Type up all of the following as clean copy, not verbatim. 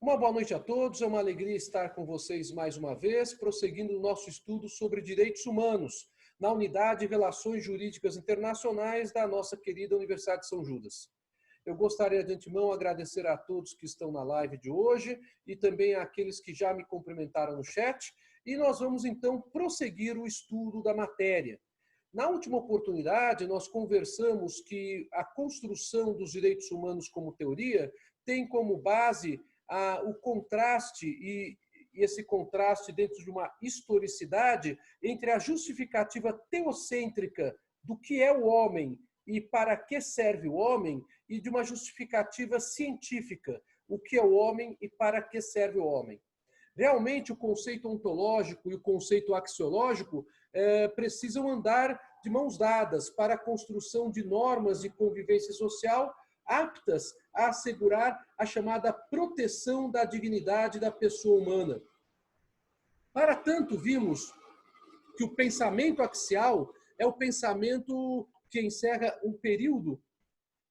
Uma boa noite a todos, é uma alegria estar com vocês mais uma vez, prosseguindo o nosso estudo sobre direitos humanos, na unidade de Relações Jurídicas Internacionais da nossa querida Universidade de São Judas. Eu gostaria de antemão agradecer a todos que estão na live de hoje e também àqueles que já me cumprimentaram no chat, e nós vamos então prosseguir o estudo da matéria. Na última oportunidade, nós conversamos que a construção dos direitos humanos como teoria tem como base o contraste e esse contraste dentro de uma historicidade entre a justificativa teocêntrica do que é o homem e para que serve o homem e de uma justificativa científica, o que é o homem e para que serve o homem. Realmente o conceito ontológico e o conceito axiológico precisam andar de mãos dadas para a construção de normas de convivência social aptas a assegurar a chamada proteção da dignidade da pessoa humana. Para tanto, vimos que o pensamento axial é o pensamento que encerra um período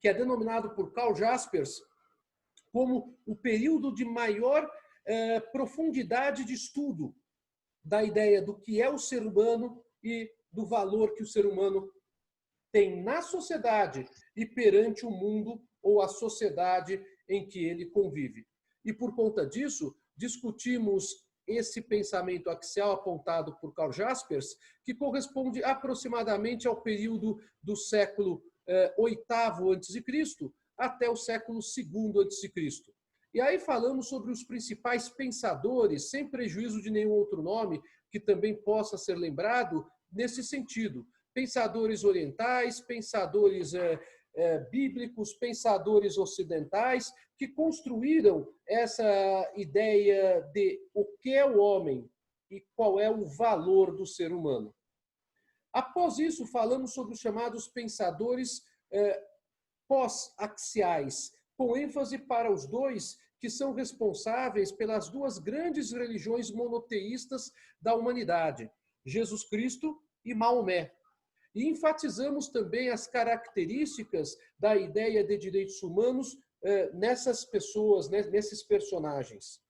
que é denominado por Karl Jaspers como o período de maior profundidade de estudo da ideia do que é o ser humano e do valor que o ser humano tem na sociedade e perante o mundo ou a sociedade em que ele convive. E por conta disso, discutimos esse pensamento axial apontado por Karl Jaspers, que corresponde aproximadamente ao período do século VIII a.C. até o século II a.C. E aí falamos sobre os principais pensadores, sem prejuízo de nenhum outro nome que também possa ser lembrado nesse sentido. Pensadores orientais, pensadores bíblicos, pensadores ocidentais, que construíram essa ideia de o que é o homem e qual é o valor do ser humano. Após isso, falamos sobre os chamados pensadores pós-axiais, com ênfase para os dois que são responsáveis pelas duas grandes religiões monoteístas da humanidade, Jesus Cristo e Maomé. E enfatizamos também as características da ideia de direitos humanos nessas pessoas, nesses personagens.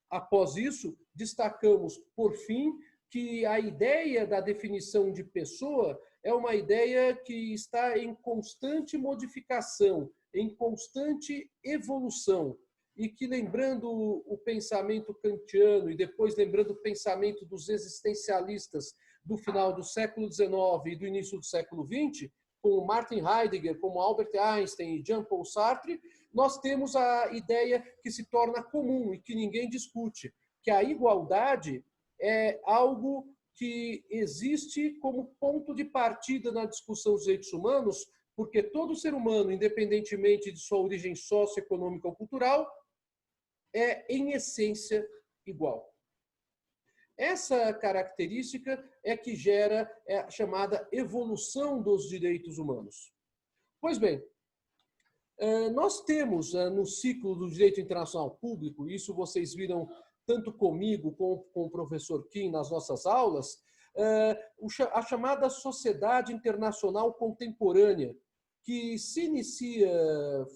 Após isso, destacamos, por fim, que a ideia da definição de pessoa é uma ideia que está em constante modificação, em constante evolução, e que, lembrando o pensamento kantiano e depois lembrando o pensamento dos existencialistas do final do século XIX e do início do século XX, como Martin Heidegger, como Albert Einstein e Jean-Paul Sartre, nós temos a ideia que se torna comum e que ninguém discute, que a igualdade é algo que existe como ponto de partida na discussão dos direitos humanos, porque todo ser humano, independentemente de sua origem socioeconômica ou cultural, é, em essência, igual. Essa característica é que gera a chamada evolução dos direitos humanos. Pois bem, nós temos no ciclo do direito internacional público, isso vocês viram tanto comigo como com o professor Kim nas nossas aulas, a chamada Sociedade Internacional Contemporânea, que se inicia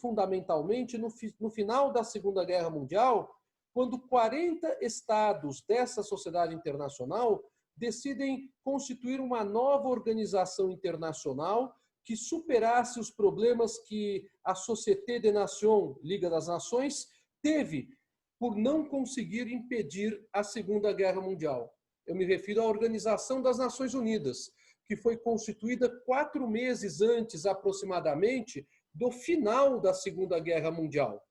fundamentalmente no final da Segunda Guerra Mundial, quando 40 estados dessa sociedade internacional decidem constituir uma nova organização internacional que superasse os problemas que a Société des Nations, Liga das Nações, teve por não conseguir impedir a Segunda Guerra Mundial. Eu me refiro à Organização das Nações Unidas, que foi constituída 4 meses antes, aproximadamente, do final da Segunda Guerra Mundial,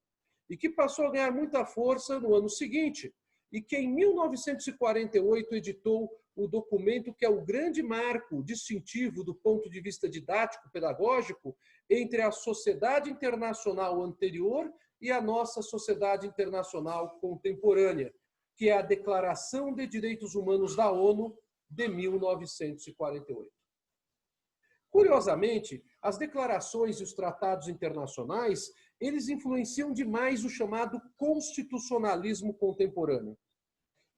e que passou a ganhar muita força no ano seguinte, e que em 1948 editou o documento que é o grande marco distintivo do ponto de vista didático-pedagógico entre a sociedade internacional anterior e a nossa sociedade internacional contemporânea, que é a Declaração de Direitos Humanos da ONU de 1948. Curiosamente, as declarações e os tratados internacionais, eles influenciam demais o chamado constitucionalismo contemporâneo.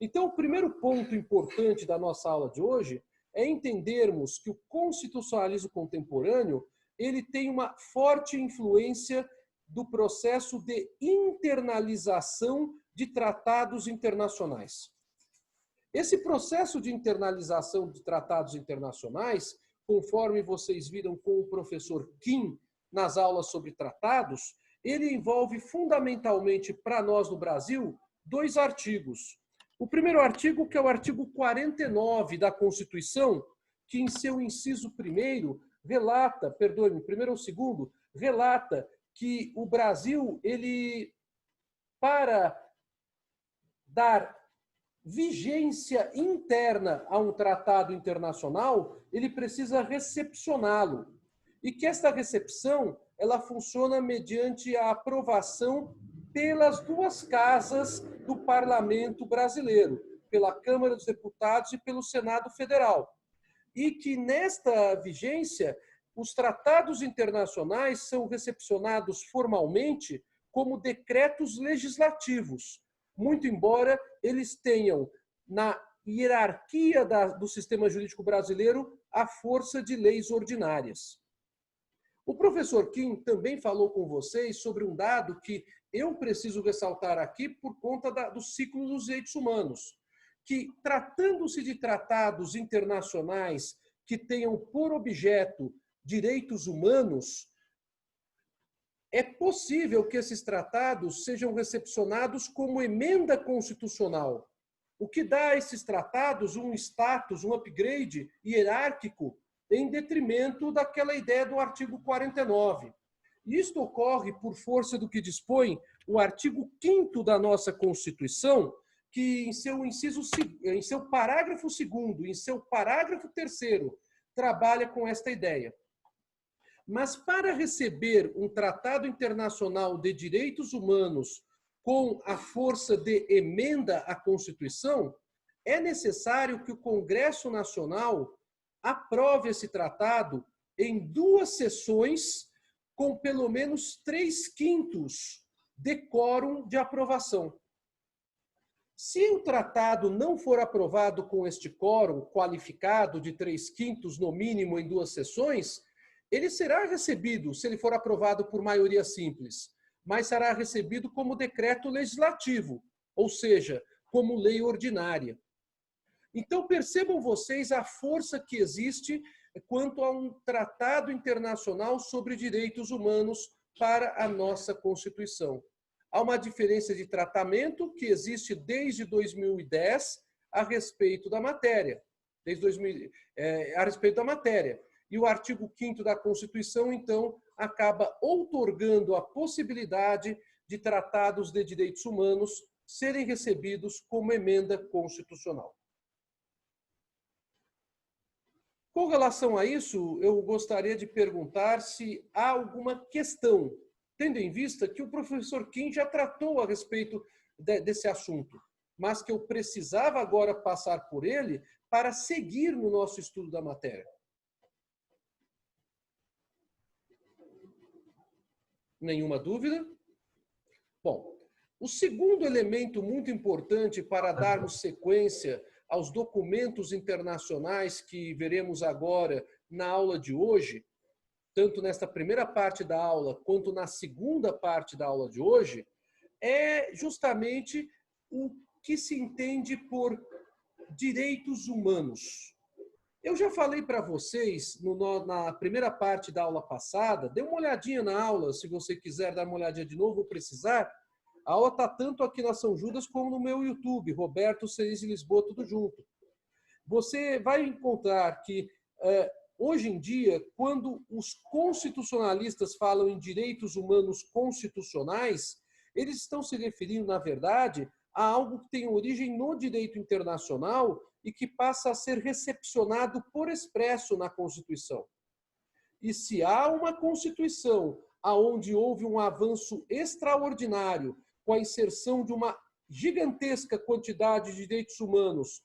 Então, o primeiro ponto importante da nossa aula de hoje é entendermos que o constitucionalismo contemporâneo ele tem uma forte influência do processo de internalização de tratados internacionais. Esse processo de internalização de tratados internacionais, conforme vocês viram com o professor Kim nas aulas sobre tratados, ele envolve fundamentalmente para nós no Brasil 2 artigos. O primeiro artigo, que é o artigo 49 da Constituição, que em seu inciso primeiro relata, perdoe-me, primeiro ou segundo, relata que o Brasil, ele, para dar vigência interna a um tratado internacional, ele precisa recepcioná-lo. E que esta recepção, ela funciona mediante a aprovação pelas 2 casas do Parlamento brasileiro, pela Câmara dos Deputados e pelo Senado Federal. E que nesta vigência, os tratados internacionais são recepcionados formalmente como decretos legislativos, muito embora eles tenham, na hierarquia do sistema jurídico brasileiro, a força de leis ordinárias. O professor Kim também falou com vocês sobre um dado que eu preciso ressaltar aqui por conta do ciclo dos direitos humanos, que, tratando-se de tratados internacionais que tenham por objeto direitos humanos, é possível que esses tratados sejam recepcionados como emenda constitucional, o que dá a esses tratados um status, um upgrade hierárquico em detrimento daquela ideia do artigo 49. Isto ocorre por força do que dispõe o artigo 5º da nossa Constituição, que em seu parágrafo 2º, em seu parágrafo 3º, trabalha com esta ideia. Mas para receber um tratado internacional de direitos humanos com a força de emenda à Constituição, é necessário que o Congresso Nacional aprove esse tratado em 2 sessões com pelo menos 3/5 de quórum de aprovação. Se o tratado não for aprovado com este quórum qualificado de 3/5 no mínimo em 2 sessões, ele será recebido, se ele for aprovado por maioria simples, mas será recebido como decreto legislativo, ou seja, como lei ordinária. Então, percebam vocês a força que existe quanto a um tratado internacional sobre direitos humanos para a nossa Constituição. Há uma diferença de tratamento que existe desde 2010 a respeito da matéria. A respeito da matéria. E o artigo 5º da Constituição, então, acaba outorgando a possibilidade de tratados de direitos humanos serem recebidos como emenda constitucional. Com relação a isso, eu gostaria de perguntar se há alguma questão, tendo em vista que o professor Kim já tratou a respeito desse assunto, mas que eu precisava agora passar por ele para seguir no nosso estudo da matéria. Nenhuma dúvida? Bom, o segundo elemento muito importante para darmos sequência aos documentos internacionais que veremos agora na aula de hoje, tanto nesta primeira parte da aula quanto na segunda parte da aula de hoje, é justamente o que se entende por direitos humanos. Eu já falei para vocês na primeira parte da aula passada, dê uma olhadinha na aula, se você quiser dar uma olhadinha de novo ou precisar. A aula está tanto aqui na São Judas como no meu YouTube, Roberto Cerise Lisboa, tudo junto. Você vai encontrar que, hoje em dia, quando os constitucionalistas falam em direitos humanos constitucionais, eles estão se referindo, na verdade, a algo que tem origem no direito internacional e que passa a ser recepcionado por expresso na Constituição. E se há uma Constituição onde houve um avanço extraordinário com a inserção de uma gigantesca quantidade de direitos humanos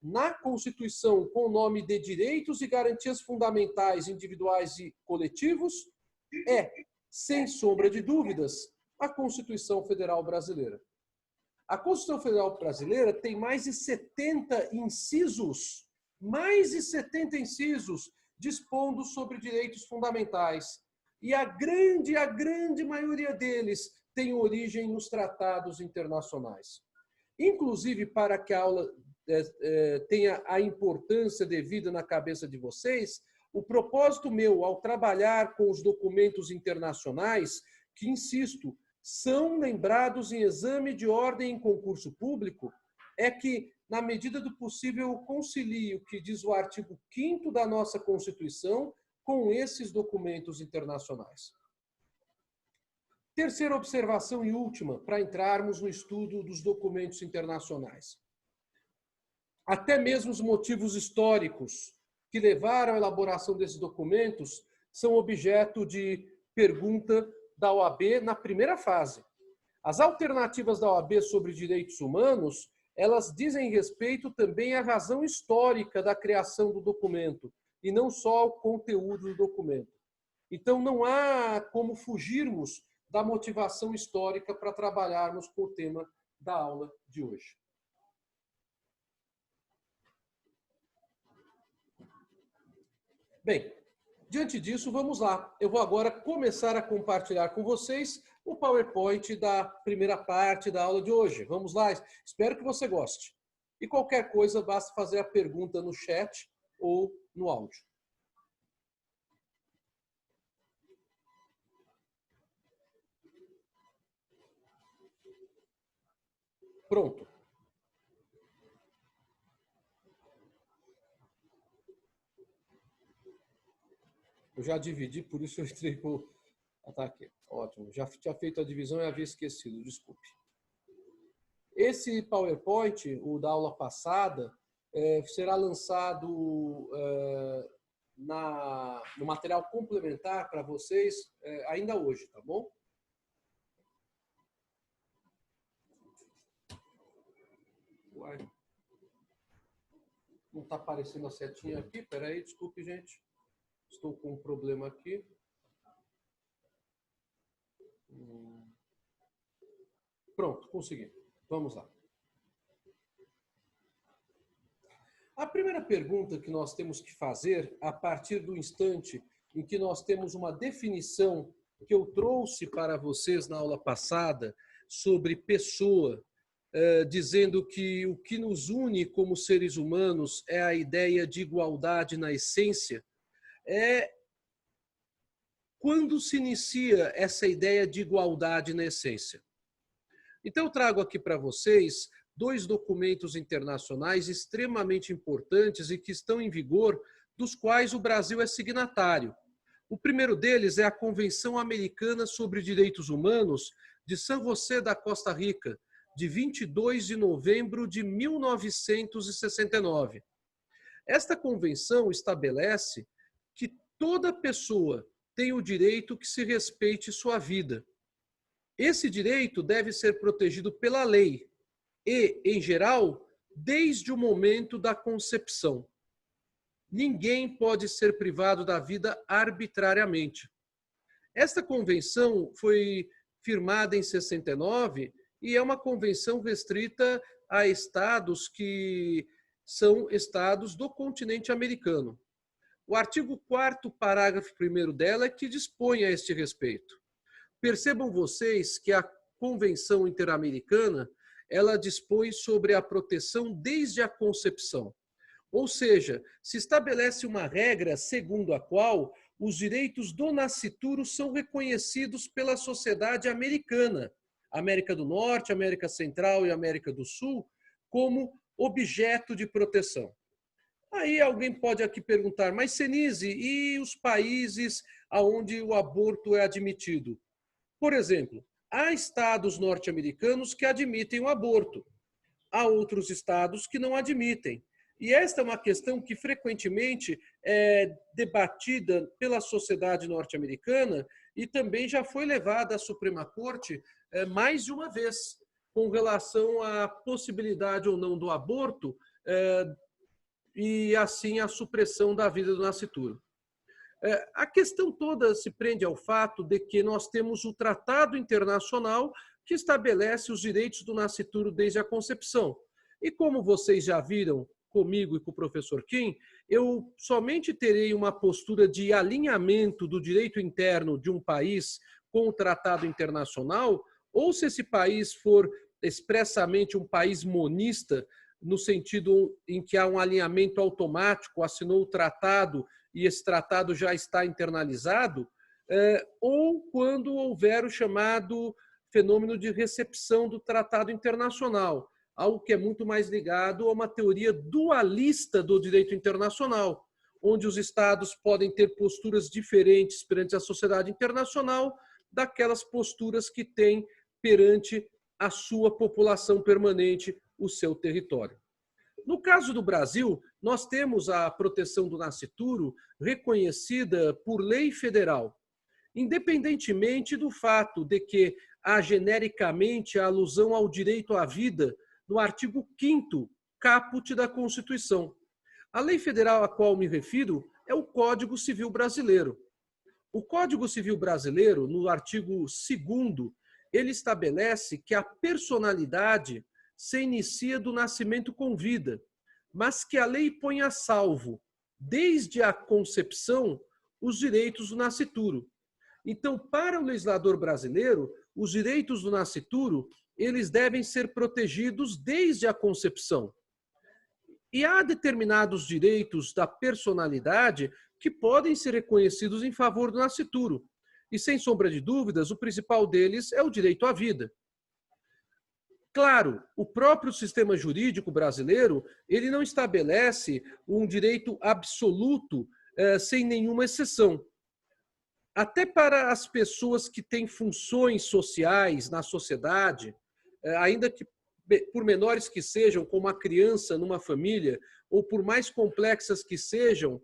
na Constituição com o nome de Direitos e Garantias Fundamentais Individuais e Coletivos, sem sombra de dúvidas, a Constituição Federal Brasileira. A Constituição Federal Brasileira tem mais de 70 incisos, dispondo sobre direitos fundamentais. e a grande maioria deles tem origem nos tratados internacionais. Inclusive, para que a aula tenha a importância devida na cabeça de vocês, o propósito meu ao trabalhar com os documentos internacionais, que, insisto, são lembrados em exame de ordem em concurso público, é que, na medida do possível, eu concilio o que diz o artigo 5º da nossa Constituição com esses documentos internacionais. Terceira observação e última, para entrarmos no estudo dos documentos internacionais. Até mesmo os motivos históricos que levaram à elaboração desses documentos são objeto de pergunta da OAB na primeira fase. As alternativas da OAB sobre direitos humanos, elas dizem respeito também à razão histórica da criação do documento, e não só ao conteúdo do documento. Então, não há como fugirmos da motivação histórica para trabalharmos com o tema da aula de hoje. Bem, diante disso, vamos lá. Eu vou agora começar a compartilhar com vocês o PowerPoint da primeira parte da aula de hoje. Vamos lá, espero que você goste. E qualquer coisa, basta fazer a pergunta no chat ou no áudio. Pronto. Eu já dividi, por isso eu entrei por... Ah, tá aqui. Ótimo. Já tinha feito a divisão e havia esquecido, desculpe. Esse PowerPoint, o da aula passada, será lançado no material complementar para vocês ainda hoje, tá bom? Uai. Não está aparecendo a setinha aqui? Peraí, desculpe, gente. Estou com um problema aqui. Pronto, consegui. Vamos lá. A primeira pergunta que nós temos que fazer, a partir do instante em que nós temos uma definição que eu trouxe para vocês na aula passada sobre pessoa, dizendo que o que nos une como seres humanos é a ideia de igualdade na essência, é quando se inicia essa ideia de igualdade na essência. Então, eu trago aqui para vocês 2 documentos internacionais extremamente importantes e que estão em vigor, dos quais o Brasil é signatário. O primeiro deles é a Convenção Americana sobre Direitos Humanos de San José da Costa Rica, de 22 de novembro de 1969. Esta convenção estabelece que toda pessoa tem o direito que se respeite sua vida. Esse direito deve ser protegido pela lei e, em geral, desde o momento da concepção. Ninguém pode ser privado da vida arbitrariamente. Esta convenção foi firmada em 69 e é uma convenção restrita a estados que são estados do continente americano. O artigo 4º, parágrafo 1º dela é que dispõe a este respeito. Percebam vocês que a Convenção Interamericana, ela dispõe sobre a proteção desde a concepção. Ou seja, se estabelece uma regra segundo a qual os direitos do nascituro são reconhecidos pela sociedade americana, América do Norte, América Central e América do Sul, como objeto de proteção. Aí alguém pode aqui perguntar, mas Senise, e os países onde o aborto é admitido? Por exemplo, há estados norte-americanos que admitem o aborto. Há outros estados que não admitem. E esta é uma questão que frequentemente é debatida pela sociedade norte-americana e também já foi levada à Suprema Corte mais de uma vez, com relação à possibilidade ou não do aborto e, assim, a supressão da vida do nascituro. A questão toda se prende ao fato de que nós temos o Tratado Internacional que estabelece os direitos do nascituro desde a concepção. E como vocês já viram comigo e com o professor Kim, eu somente terei uma postura de alinhamento do direito interno de um país com o tratado internacional, ou se esse país for expressamente um país monista, no sentido em que há um alinhamento automático, assinou o tratado e esse tratado já está internalizado, ou quando houver o chamado fenômeno de recepção do tratado internacional, algo que é muito mais ligado a uma teoria dualista do direito internacional, onde os estados podem ter posturas diferentes perante a sociedade internacional daquelas posturas que têm perante a sua população permanente, o seu território. No caso do Brasil, nós temos a proteção do nascituro reconhecida por lei federal, independentemente do fato de que há genericamente a alusão ao direito à vida no artigo 5º caput da Constituição. A lei federal a qual me refiro é o Código Civil Brasileiro. O Código Civil Brasileiro, no artigo 2º, ele estabelece que a personalidade se inicia do nascimento com vida, mas que a lei põe a salvo, desde a concepção, os direitos do nascituro. Então, para o legislador brasileiro, os direitos do nascituro, eles devem ser protegidos desde a concepção. E há determinados direitos da personalidade que podem ser reconhecidos em favor do nascituro. E, sem sombra de dúvidas, o principal deles é o direito à vida. Claro, o próprio sistema jurídico brasileiro, ele não estabelece um direito absoluto sem nenhuma exceção. Até para as pessoas que têm funções sociais na sociedade, ainda que por menores que sejam, como a criança numa família, ou por mais complexas que sejam,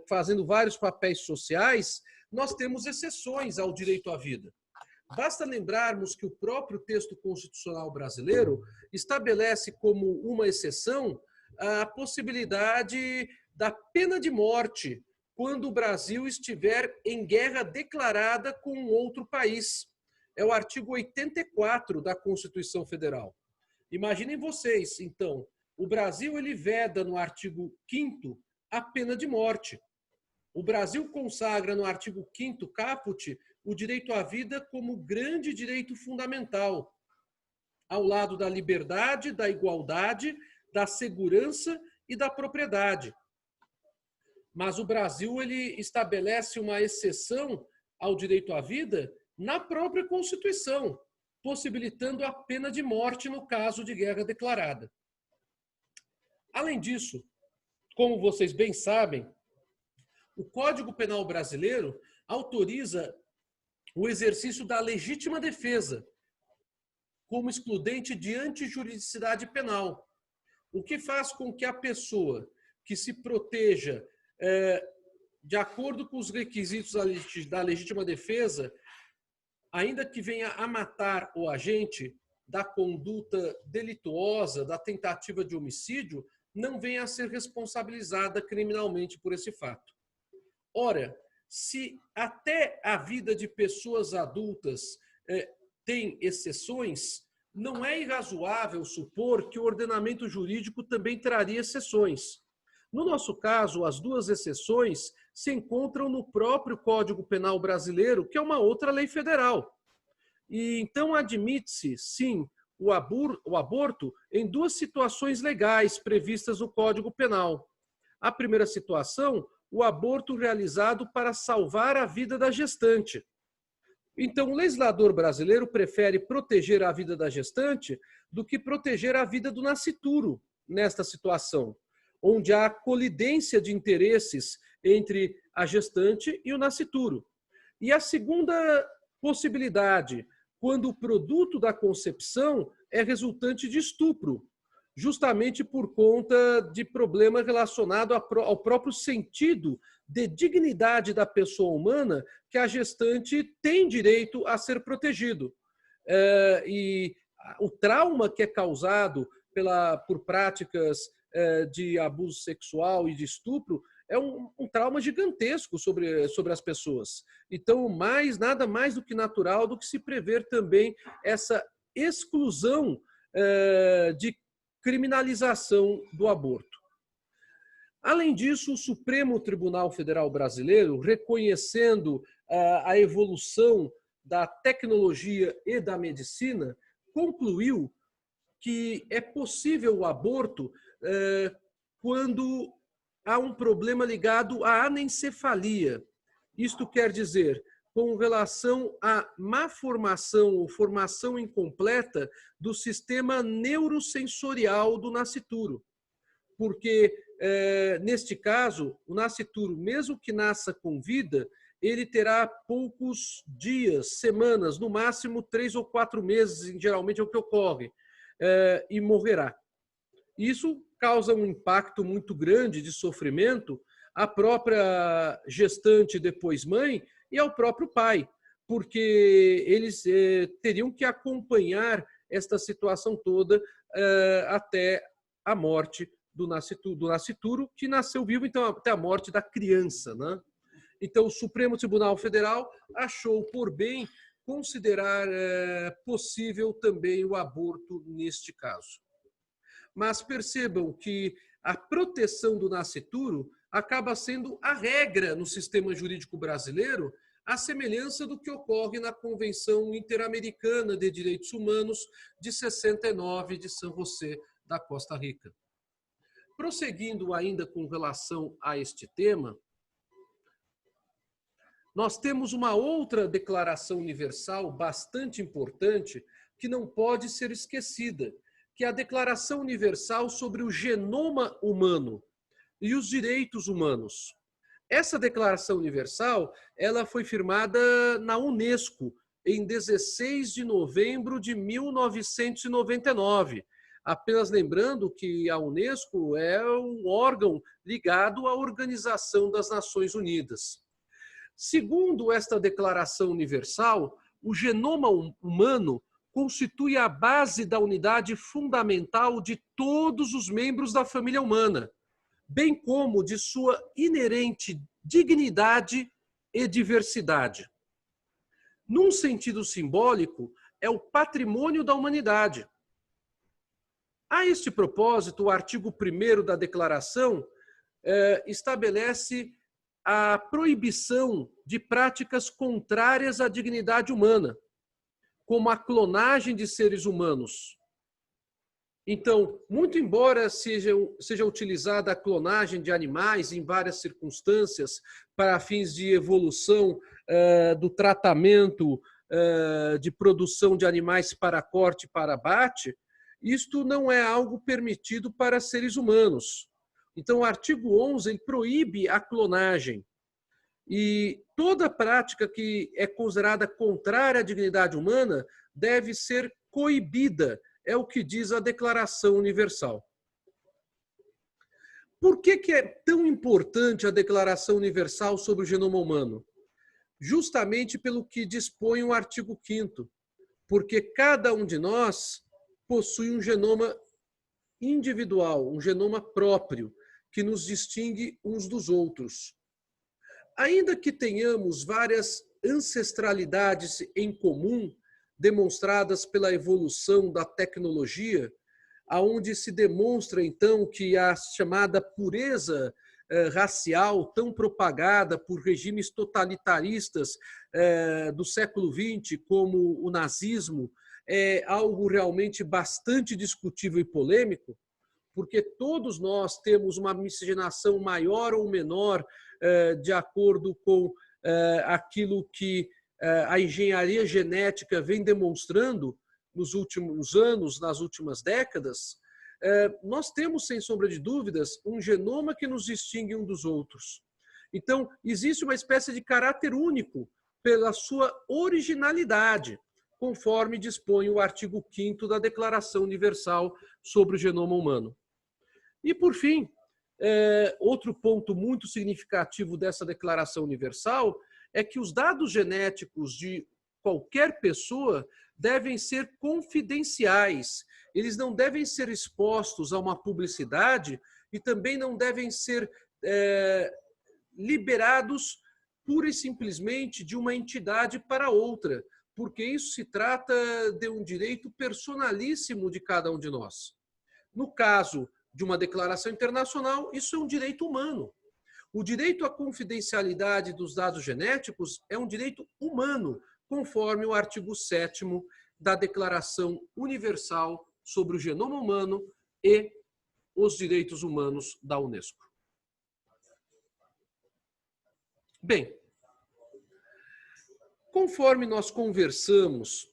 fazendo vários papéis sociais, nós temos exceções ao direito à vida. Basta lembrarmos que o próprio texto constitucional brasileiro estabelece como uma exceção a possibilidade da pena de morte quando o Brasil estiver em guerra declarada com outro país. É o artigo 84 da Constituição Federal. Imaginem vocês, então, o Brasil ele veda no artigo 5º a pena de morte. O Brasil consagra no artigo 5º caput o direito à vida como grande direito fundamental, ao lado da liberdade, da igualdade, da segurança e da propriedade. Mas o Brasil ele estabelece uma exceção ao direito à vida na própria Constituição, possibilitando a pena de morte no caso de guerra declarada. Além disso, como vocês bem sabem, o Código Penal brasileiro autoriza o exercício da legítima defesa como excludente de antijuridicidade penal, o que faz com que a pessoa que se proteja de acordo com os requisitos da legítima defesa, ainda que venha a matar o agente da conduta delituosa, da tentativa de homicídio, não venha a ser responsabilizada criminalmente por esse fato. Ora, se até a vida de pessoas adultas tem exceções, não é irrazoável supor que o ordenamento jurídico também traria exceções. No nosso caso, as duas exceções se encontram no próprio Código Penal brasileiro, que é uma outra lei federal. E então admite-se, sim, o aborto em duas situações legais previstas no Código Penal. A primeira situação, o aborto realizado para salvar a vida da gestante. Então, o legislador brasileiro prefere proteger a vida da gestante do que proteger a vida do nascituro nesta situação, onde há colidência de interesses entre a gestante e o nascituro. E a segunda possibilidade, quando o produto da concepção é resultante de estupro, justamente por conta de problema relacionado ao próprio sentido de dignidade da pessoa humana que a gestante tem direito a ser protegido. E o trauma que é causado por práticas de abuso sexual e de estupro é um trauma gigantesco sobre as pessoas. Então, nada mais do que natural do que se prever também essa exclusão de criminalização do aborto. Além disso, o Supremo Tribunal Federal Brasileiro, reconhecendo a evolução da tecnologia e da medicina, concluiu que é possível o aborto quando há um problema ligado à anencefalia. Isto quer dizer, com relação à má formação ou formação incompleta do sistema neurosensorial do nascituro. Porque, neste caso, o nascituro, mesmo que nasça com vida, ele terá poucos dias, semanas, no máximo 3 ou 4 meses, geralmente é o que ocorre, e morrerá. Isso causa um impacto muito grande de sofrimento à própria gestante, depois mãe, e ao próprio pai, porque eles teriam que acompanhar esta situação toda até a morte do nascituro, que nasceu vivo, então, até a morte da criança, né? Então, o Supremo Tribunal Federal achou por bem considerar possível também o aborto neste caso. Mas percebam que a proteção do nascituro acaba sendo a regra no sistema jurídico brasileiro, à semelhança do que ocorre na Convenção Interamericana de Direitos Humanos de 69 de San José da Costa Rica. Prosseguindo ainda com relação a este tema, nós temos uma outra declaração universal bastante importante que não pode ser esquecida, que é a Declaração Universal sobre o Genoma Humano e os Direitos Humanos. Essa Declaração Universal, ela foi firmada na Unesco em 16 de novembro de 1999. Apenas lembrando que a Unesco é um órgão ligado à Organização das Nações Unidas. Segundo esta Declaração Universal, o genoma humano constitui a base da unidade fundamental de todos os membros da família humana, bem como de sua inerente dignidade e diversidade. Num sentido simbólico, é o patrimônio da humanidade. A este propósito, o artigo 1º da Declaração estabelece a proibição de práticas contrárias à dignidade humana, como a clonagem de seres humanos. Então, muito embora seja utilizada a clonagem de animais em várias circunstâncias para fins de evolução do tratamento de produção de animais para corte e para abate, isto não é algo permitido para seres humanos. Então, o artigo 11 ele proíbe a clonagem. E toda prática que é considerada contrária à dignidade humana deve ser coibida, é o que diz a Declaração Universal. Por que é tão importante a Declaração Universal sobre o Genoma Humano? Justamente pelo que dispõe o artigo 5º, porque cada um de nós possui um genoma individual, um genoma próprio, que nos distingue uns dos outros. Ainda que tenhamos várias ancestralidades em comum, demonstradas pela evolução da tecnologia, aonde se demonstra então que a chamada pureza racial tão propagada por regimes totalitaristas do século XX, como o nazismo, é algo realmente bastante discutível e polêmico, porque todos nós temos uma miscigenação maior ou menor de acordo com aquilo que a engenharia genética vem demonstrando nos últimos anos, nas últimas décadas. Nós temos, sem sombra de dúvidas, um genoma que nos distingue um dos outros. Então, existe uma espécie de caráter único pela sua originalidade, conforme dispõe o artigo 5º da Declaração Universal sobre o Genoma Humano. E, por fim, outro ponto muito significativo dessa Declaração Universal é que os dados genéticos de qualquer pessoa devem ser confidenciais. Eles não devem ser expostos a uma publicidade e também não devem ser liberados pura e simplesmente de uma entidade para outra, porque isso se trata de um direito personalíssimo de cada um de nós. No caso de uma declaração internacional, isso é um direito humano. O direito à confidencialidade dos dados genéticos é um direito humano, conforme o artigo 7º da Declaração Universal sobre o Genoma Humano e os Direitos Humanos da Unesco. Bem, conforme nós conversamos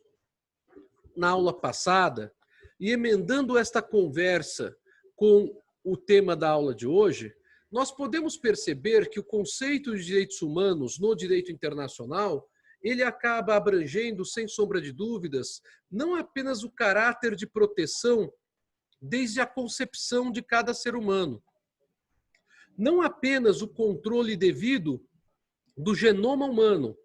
na aula passada, e emendando esta conversa com o tema da aula de hoje, nós podemos perceber que o conceito de direitos humanos no direito internacional, ele acaba abrangendo, sem sombra de dúvidas, não apenas o caráter de proteção desde a concepção de cada ser humano, não apenas o controle devido do genoma humano,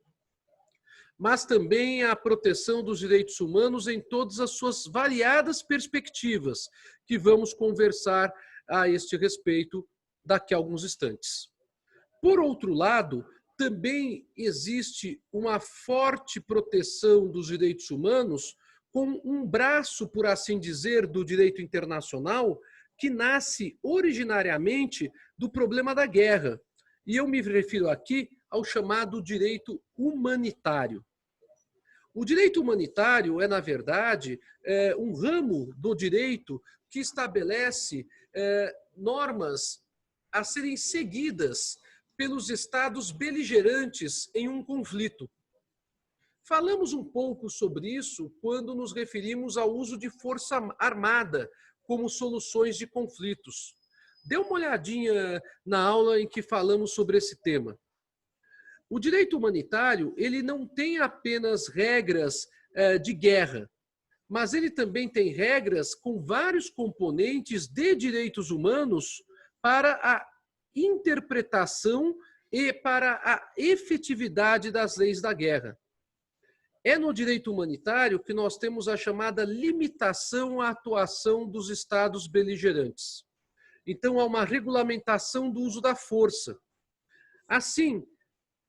mas também a proteção dos direitos humanos em todas as suas variadas perspectivas, que vamos conversar a este respeito daqui a alguns instantes. Por outro lado, também existe uma forte proteção dos direitos humanos com um braço, por assim dizer, do direito internacional que nasce originariamente do problema da guerra. E eu me refiro aqui ao chamado direito humanitário. O direito humanitário é, na verdade, um ramo do direito que estabelece normas a serem seguidas pelos estados beligerantes em um conflito. Falamos um pouco sobre isso quando nos referimos ao uso de força armada como soluções de conflitos. Dê uma olhadinha na aula em que falamos sobre esse tema. O direito humanitário, ele não tem apenas regras de guerra, mas ele também tem regras com vários componentes de direitos humanos para a interpretação e para a efetividade das leis da guerra. É no direito humanitário que nós temos a chamada limitação à atuação dos estados beligerantes. Então, há uma regulamentação do uso da força. Assim,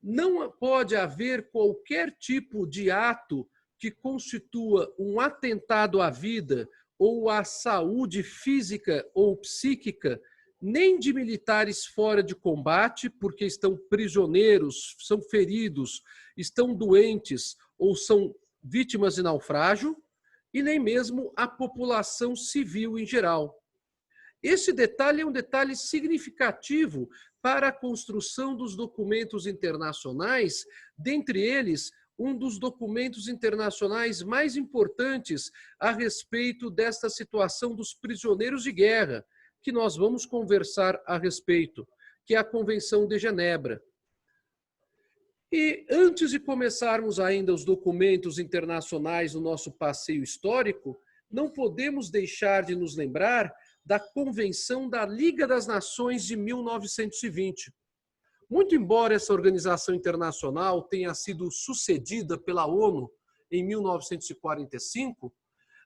não pode haver qualquer tipo de ato que constitua um atentado à vida ou à saúde física ou psíquica, nem de militares fora de combate, porque estão prisioneiros, são feridos, estão doentes ou são vítimas de naufrágio, e nem mesmo a população civil em geral. Esse detalhe é um detalhe significativo para a construção dos documentos internacionais, dentre eles, um dos documentos internacionais mais importantes a respeito desta situação dos prisioneiros de guerra, que nós vamos conversar a respeito, que é a Convenção de Genebra. E antes de começarmos ainda os documentos internacionais no nosso passeio histórico, não podemos deixar de nos lembrar da Convenção da Liga das Nações de 1920. Muito embora essa organização internacional tenha sido sucedida pela ONU em 1945,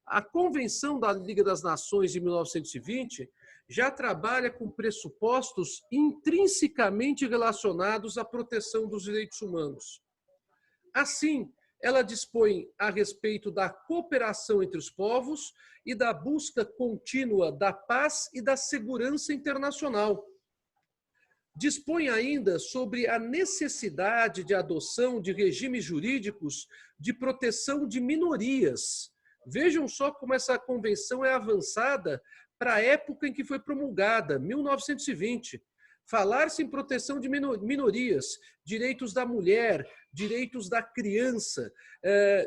a Convenção da Liga das Nações de 1920 já trabalha com pressupostos intrinsecamente relacionados à proteção dos direitos humanos. Assim, ela dispõe a respeito da cooperação entre os povos e da busca contínua da paz e da segurança internacional. Dispõe ainda sobre a necessidade de adoção de regimes jurídicos de proteção de minorias. Vejam só como essa convenção é avançada para a época em que foi promulgada, 1920. Falar-se em proteção de minorias, direitos da mulher, direitos da criança,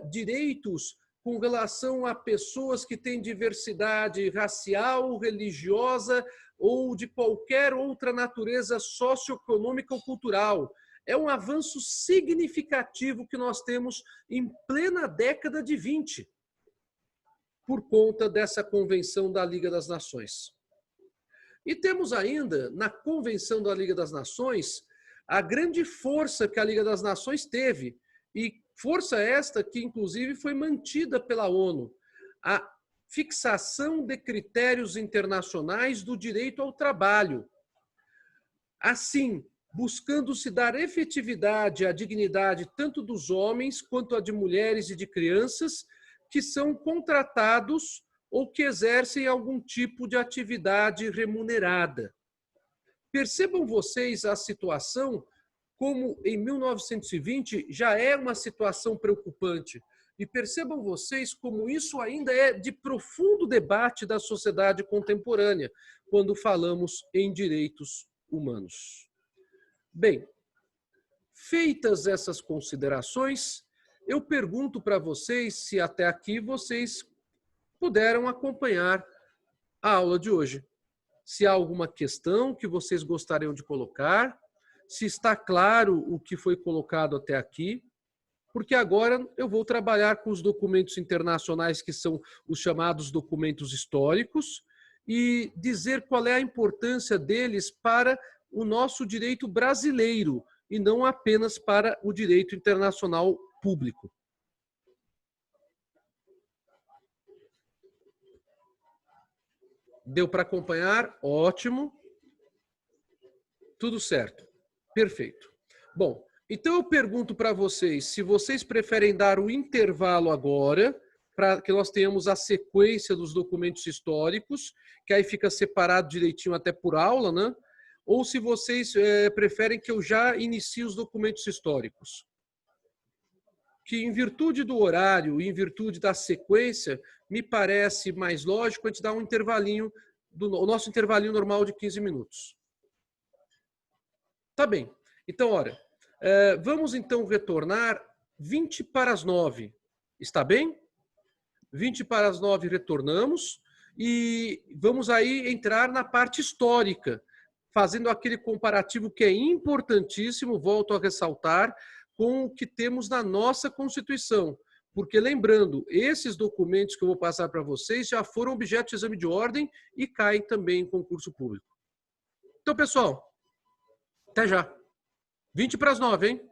direitos com relação a pessoas que têm diversidade racial, religiosa ou de qualquer outra natureza socioeconômica ou cultural. É um avanço significativo que nós temos em plena década de 20, por conta dessa Convenção da Liga das Nações. E temos ainda, na Convenção da Liga das Nações, a grande força que a Liga das Nações teve, e força esta que, inclusive, foi mantida pela ONU, a fixação de critérios internacionais do direito ao trabalho. Assim, buscando-se dar efetividade à dignidade tanto dos homens quanto a de mulheres e de crianças que são contratados ou que exercem algum tipo de atividade remunerada. Percebam vocês a situação como em 1920 já é uma situação preocupante. E percebam vocês como isso ainda é de profundo debate da sociedade contemporânea, quando falamos em direitos humanos. Bem, feitas essas considerações, eu pergunto para vocês se até aqui vocês puderam acompanhar a aula de hoje. Se há alguma questão que vocês gostariam de colocar, se está claro o que foi colocado até aqui, porque agora eu vou trabalhar com os documentos internacionais, que são os chamados documentos históricos, e dizer qual é a importância deles para o nosso direito brasileiro, e não apenas para o direito internacional público. Deu para acompanhar? Ótimo. Tudo certo. Perfeito. Bom, então eu pergunto para vocês se vocês preferem dar o intervalo agora, para que nós tenhamos a sequência dos documentos históricos, que aí fica separado direitinho até por aula, né? Ou se vocês preferem que eu já inicie os documentos históricos. Que em virtude do horário e em virtude da sequência, me parece mais lógico a gente dar um intervalinho, o nosso intervalinho normal de 15 minutos. Tá bem. Então, olha, vamos então retornar 20 para as 9. Está bem? 20 para as 9 retornamos e vamos aí entrar na parte histórica, fazendo aquele comparativo que é importantíssimo, volto a ressaltar, com o que temos na nossa Constituição. Porque, lembrando, esses documentos que eu vou passar para vocês já foram objeto de exame de ordem e caem também em concurso público. Então, pessoal, até já. 20 para as 9, hein?